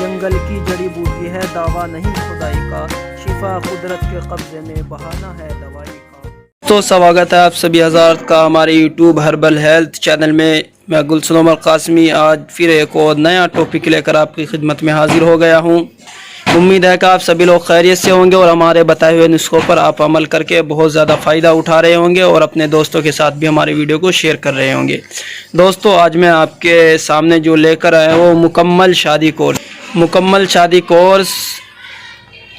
जंगल की जड़ी बूटी है, दावा नहीं खुदाई का, शिफा कुदरत के कब्जे में, बहाना है दवाई का। तो स्वागत है आप सभी हज़ार का हमारे यूट्यूब हर्बल हेल्थ चैनल में। मैं गुलशन उमर कासमी आज फिर एक और नया टॉपिक लेकर आपकी खिदमत में हाजिर हो गया हूँ। उम्मीद है कि आप सभी लोग खैरियत से होंगे और हमारे बताए हुए नुस्खों पर आप अमल करके बहुत ज़्यादा फ़ायदा उठा रहे होंगे और अपने दोस्तों के साथ भी हमारे वीडियो को शेयर कर रहे होंगे। दोस्तों, आज मैं आपके सामने जो लेकर आया वो मुकम्मल शादी कोर्स। मुकम्मल शादी कोर्स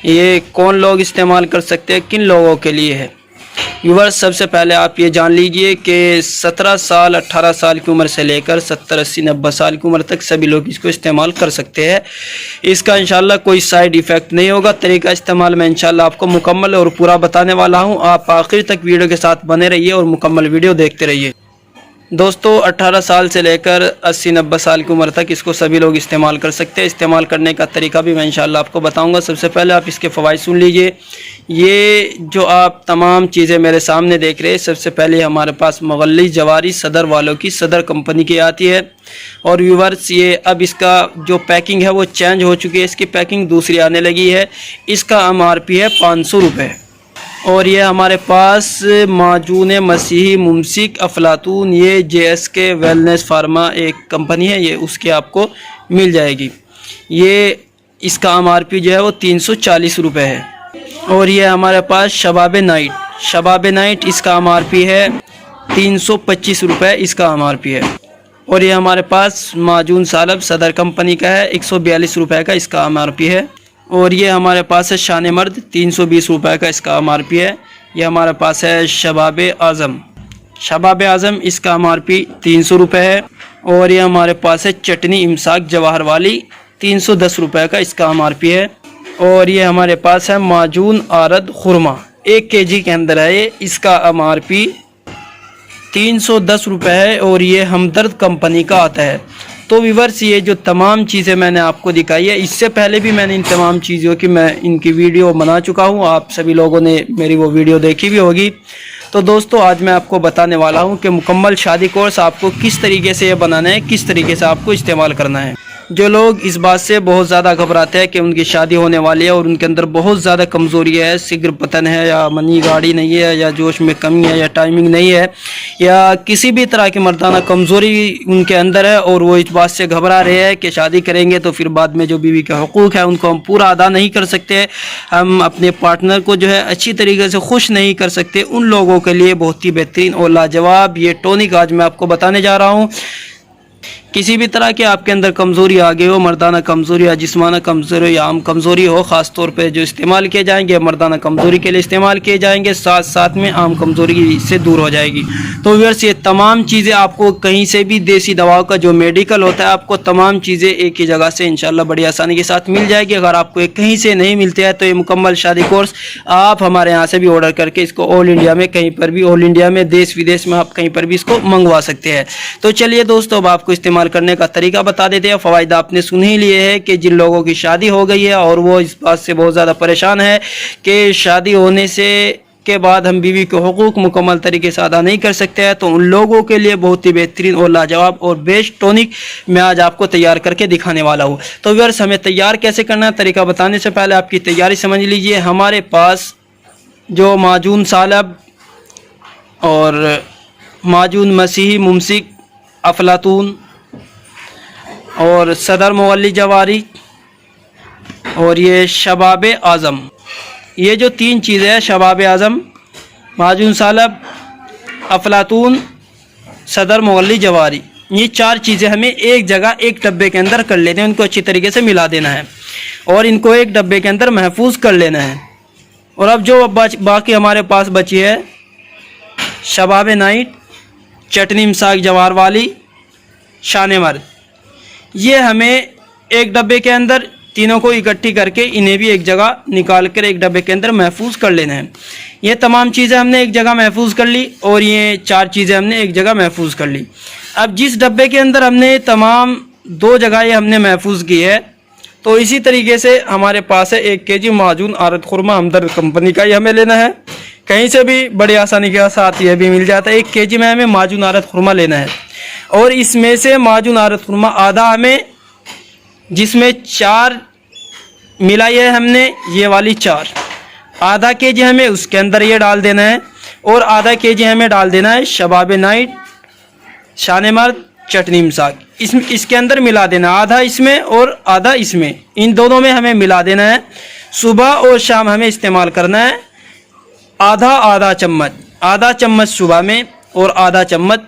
ये कौन लोग इस्तेमाल कर सकते हैं, किन लोगों के लिए है? व्यूअर्स, सबसे पहले आप ये जान लीजिए कि 17 साल 18 साल की उम्र से लेकर 70 80 90 साल की उम्र तक सभी लोग इसको इस्तेमाल कर सकते हैं। इसका इंशाल्लाह कोई साइड इफ़ेक्ट नहीं होगा। तरीका इस्तेमाल में इंशाल्लाह आपको मुकम्मल और पूरा बताने वाला हूँ। आप आखिर तक वीडियो के साथ बने रहिए और मुकम्मल वीडियो देखते रहिए। दोस्तों, 18 साल से लेकर 80 90 साल की उम्र तक इसको सभी लोग इस्तेमाल कर सकते हैं। इस्तेमाल करने का तरीका भी मैं इंशाल्लाह आपको बताऊंगा। सबसे पहले आप इसके फ़वाइद सुन लीजिए। ये जो आप तमाम चीज़ें मेरे सामने देख रहे हैं, सबसे पहले हमारे पास मुगल्ली जवारी सदर वालों की सदर कंपनी की आती है। और व्यूअर्स, ये अब इसका जो पैकिंग है वो चेंज हो चुकी है, इसकी पैकिंग दूसरी आने लगी है। इसका MRP है 500 रुपये। और ये हमारे पास माजून मसीही मुमसिक अफलातून, ये JSK वेलनेस फार्मा एक कंपनी है, ये उसके आपको मिल जाएगी। ये इसका MRP जो है वो 340 रुपये है। और ये हमारे पास शबाब नाइट इसका MRP है 325 रुपये, इसका MRP है। और ये हमारे पास माजून सालब सदर कंपनी का है, 142 रुपये का इसका MRP है। और ये हमारे पास है शान मर्द, 320 रुपये का इसका MRP है। ये हमारे पास है शबाब आज़म, इसका MRP 300 रुपये है। और ये हमारे पास है चटनी इमसाक जवाहर वाली, 310 रुपये का इसका MRP है। और ये हमारे पास है माजून आरद खुरमा, 1 kg के अंदर है ये, इसका MRP 310 रुपये है। और ये हमदर्द कंपनी का आता है। तो व्यूअर्स, ये जो तमाम चीज़ें मैंने आपको दिखाई है, इससे पहले भी मैंने इन तमाम चीज़ों की मैं इनकी वीडियो बना चुका हूँ। आप सभी लोगों ने मेरी वो वीडियो देखी भी होगी। तो दोस्तों, आज मैं आपको बताने वाला हूँ कि मुकम्मल शादी कोर्स आपको किस तरीके से ये बनाना है, किस तरीके से आपको इस्तेमाल करना है। जो लोग इस बात से बहुत ज़्यादा घबराते हैं कि उनकी शादी होने वाली है और उनके अंदर बहुत ज़्यादा कमज़ोरी है, शीघ्र पतन है, या मनी गाड़ी नहीं है, या जोश में कमी है, या टाइमिंग नहीं है, या किसी भी तरह की मर्दाना कमज़ोरी उनके अंदर है, और वो इस बात से घबरा रहे हैं कि शादी करेंगे तो फिर बाद में जो बीवी के हुकूक़ है उनको हम पूरा अदा नहीं कर सकते, हम अपने पार्टनर को जो है अच्छी तरीके से खुश नहीं कर सकते। उन लोगों के लिए बहुत ही बेहतरीन और लाजवाब ये टॉनिक आज मैं आपको बताने जा रहा हूँ। किसी भी तरह के आपके अंदर कमज़ोरी आ गई हो, मर्दाना कमज़ोरी या जिस्माना कमज़ोरी या आम कमज़ोरी हो, ख़ास तौर पे जो इस्तेमाल किए जाएंगे मर्दाना कमज़ोरी के लिए इस्तेमाल किए जाएंगे, साथ साथ में आम कमज़ोरी से दूर हो जाएगी। तो व्यूअर्स, ये तमाम चीज़ें आपको कहीं से भी देसी दवाओं का जो मेडिकल होता है, आपको तमाम चीज़ें एक ही जगह से इंशाल्लाह बड़ी आसानी के साथ मिल जाएगी। अगर आपको एक कहीं से नहीं मिलते हैं तो ये मुकम्मल शादी कोर्स आप हमारे यहाँ से भी ऑर्डर करके इसको ऑल इंडिया में कहीं पर भी, ऑल इंडिया में देश विदेश में आप कहीं पर भी इसको मंगवा सकते हैं। तो चलिए दोस्तों, अब आपको इस्तेमाल करने का तरीका बता देते हैं। फ़वाइद आपने सुन ही लिए हैं कि जिन लोगों की शादी हो गई है और वो इस बात से बहुत ज़्यादा परेशान है कि शादी होने से के बाद हम बीवी के हुकूक मुकम्मल तरीके से अदा नहीं कर सकते हैं, तो उन लोगों के लिए बहुत ही बेहतरीन और लाजवाब और बेस्ट टॉनिक मैं आज आपको तैयार करके दिखाने वाला हूँ। तो व्यूअर्स, हमें तैयार कैसे करना है, तरीका बताने से पहले आपकी तैयारी समझ लीजिए। हमारे पास जो माजून सालब और माजून मसीही मुमसिक अफलातून और सदर मुगल्ली जवारी और ये शबाब आज़म, ये जो 3 चीज़ें हैं, शबाब आज़म, माजून सालब, अफलातून, सदर मुगल्ली जवारी, ये 4 चीज़ें हमें एक जगह एक डब्बे के अंदर कर लेते हैं। उनको अच्छी तरीके से मिला देना है और इनको एक डब्बे के अंदर महफूज कर लेना है। और अब जो बाकी हमारे पास बची है शबाब नाइट, चटनी इमसाक जवाहर वाली, शान मर्द, ये हमें एक डब्बे के अंदर तीनों को इकट्ठी करके इन्हें भी एक जगह निकाल कर एक डब्बे के अंदर महफूज कर लेना है। ये तमाम चीज़ें हमने एक जगह महफूज कर ली और ये 4 चीज़ें हमने एक जगह महफूज कर ली। अब जिस डब्बे के अंदर हमने तमाम 2 जगह ये हमने महफूज की है, तो इसी तरीके से हमारे पास है 1 kg माजून आरद खुरमा हमदर्द कंपनी का, ये हमें लेना है। कहीं से भी बड़ी आसानी के साथ ये भी मिल जाता है। 1 kg में हमें माजून आरद खुरमा लेना है और इसमें से माजून आरद खुरमा आधा हमें जिसमें 4 मिलाई है हमने, ये वाली 4। आधा केजी हमें उसके अंदर ये डाल देना है और आधा केजी हमें डाल देना है शबाब नाइट शान मर्द चटनी मसाक। इसके अंदर मिला देना, आधा इसमें और आधा इसमें, इन दोनों में हमें मिला देना है। सुबह और शाम हमें इस्तेमाल करना है आधा आधा चम्मच, आधा चम्मच सुबह में और आधा चम्मच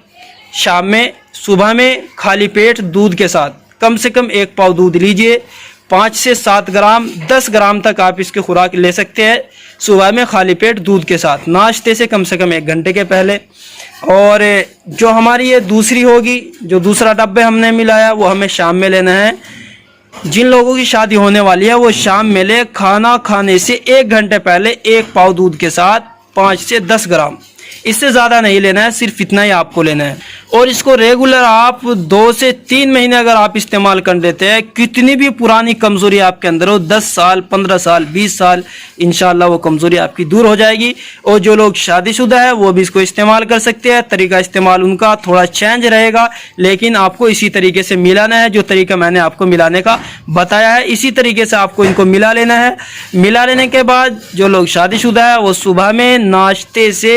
शाम में। सुबह में खाली पेट दूध के साथ, कम से कम 1 पाव दूध लीजिए, 5 से 7 ग्राम 10 ग्राम तक आप इसकी खुराक ले सकते हैं सुबह में खाली पेट दूध के साथ, नाश्ते से कम 1 घंटे के पहले। और जो हमारी ये दूसरी होगी, जो दूसरा डब्बे हमने मिलाया, वो हमें शाम में लेना है। जिन लोगों की शादी होने वाली है वो शाम में ले, खाना खाने से 1 घंटे पहले 1 पाव दूध के साथ 5 से 10 ग्राम, इससे ज़्यादा नहीं लेना है, सिर्फ इतना ही आपको लेना है। और इसको रेगुलर आप 2 से 3 महीने अगर आप इस्तेमाल कर लेते हैं, कितनी भी पुरानी कमज़ोरी आपके अंदर हो, 10 साल 15 साल 20 साल, इंशाल्लाह वो कमज़ोरी आपकी दूर हो जाएगी। और जो लोग शादीशुदा है वो भी इसको इस्तेमाल कर सकते हैं। तरीका इस्तेमाल उनका थोड़ा चेंज रहेगा, लेकिन आपको इसी तरीके से मिलाना है। जो तरीका मैंने आपको मिलाने का बताया है, इसी तरीके से आपको इनको मिला लेना है। मिला लेने के बाद जो लोग शादीशुदा है वो सुबह में नाश्ते से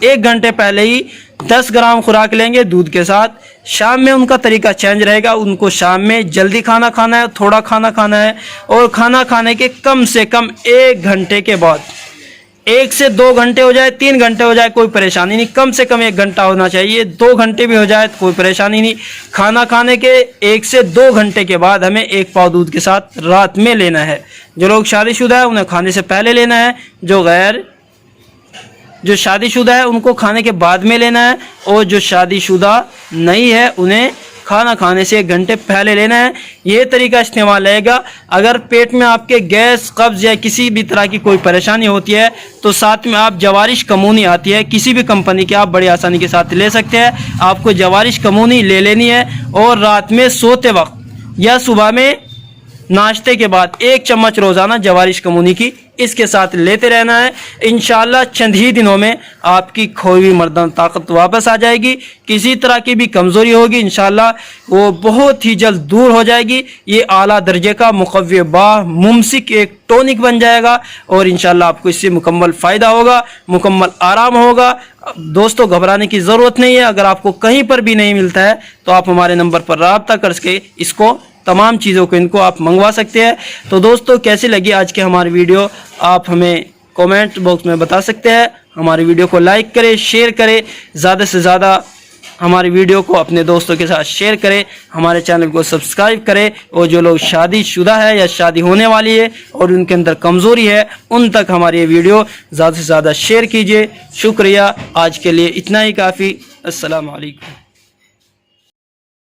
1 घंटे पहले ही 10 ग्राम खुराक लेंगे दूध के साथ। शाम में उनका तरीका चेंज रहेगा, उनको शाम में जल्दी खाना खाना है, थोड़ा खाना खाना है, और खाना खाने के कम से कम 1 घंटे के बाद, 1 से 2 घंटे हो जाए, 3 घंटे हो जाए, कोई परेशानी नहीं, कम से कम 1 घंटा होना चाहिए। 2 घंटे भी हो जाए तो कोई परेशानी नहीं। खाना खाने के 1 से 2 घंटे के बाद हमें 1 पाव दूध के साथ रात में लेना है। जो लोग शादीशुदा है उन्हें खाने से पहले लेना है, जो शादीशुदा है उनको खाने के बाद में लेना है, और जो शादीशुदा नहीं है उन्हें खाना खाने से 1 घंटे पहले लेना है। ये तरीका इस्तेमाल रहेगा। अगर पेट में आपके गैस, कब्ज़ या किसी भी तरह की कोई परेशानी होती है तो साथ में आप जवारिश कमूनी आती है, किसी भी कंपनी की, आप बड़ी आसानी के साथ ले सकते हैं। आपको जवारिश कमूनी ले लेनी है और रात में सोते वक्त या सुबह में नाश्ते के बाद 1 चम्मच रोज़ाना जवारिश कमूनी की इसके साथ लेते रहना है। इंशाल्लाह चंद ही दिनों में आपकी खोई हुई मर्दाना ताकत वापस आ जाएगी। किसी तरह की भी कमज़ोरी होगी इंशाल्लाह वो बहुत ही जल्द दूर हो जाएगी। ये आला दर्जे का मुक़व्वी बाह मुमसिक एक टॉनिक बन जाएगा और इंशाल्लाह आपको इससे मुकम्मल फ़ायदा होगा, मुकम्मल आराम होगा। दोस्तों घबराने की ज़रूरत नहीं है। अगर आपको कहीं पर भी नहीं मिलता है तो आप हमारे नंबर पर रब्ता करके इसको, तमाम चीज़ों को, इनको आप मंगवा सकते हैं। तो दोस्तों कैसी लगी आज की हमारी वीडियो, आप हमें कमेंट बॉक्स में बता सकते हैं। हमारी वीडियो को लाइक करें, शेयर करें, ज़्यादा से ज़्यादा हमारी वीडियो को अपने दोस्तों के साथ शेयर करें, हमारे चैनल को सब्सक्राइब करें। और जो लोग शादीशुदा है या शादी होने वाली है और उनके अंदर कमज़ोरी है, उन तक हमारी ये वीडियो ज़्यादा से ज़्यादा शेयर कीजिए। शुक्रिया, आज के लिए इतना ही काफ़ी। अस्सलाम वालेकुम।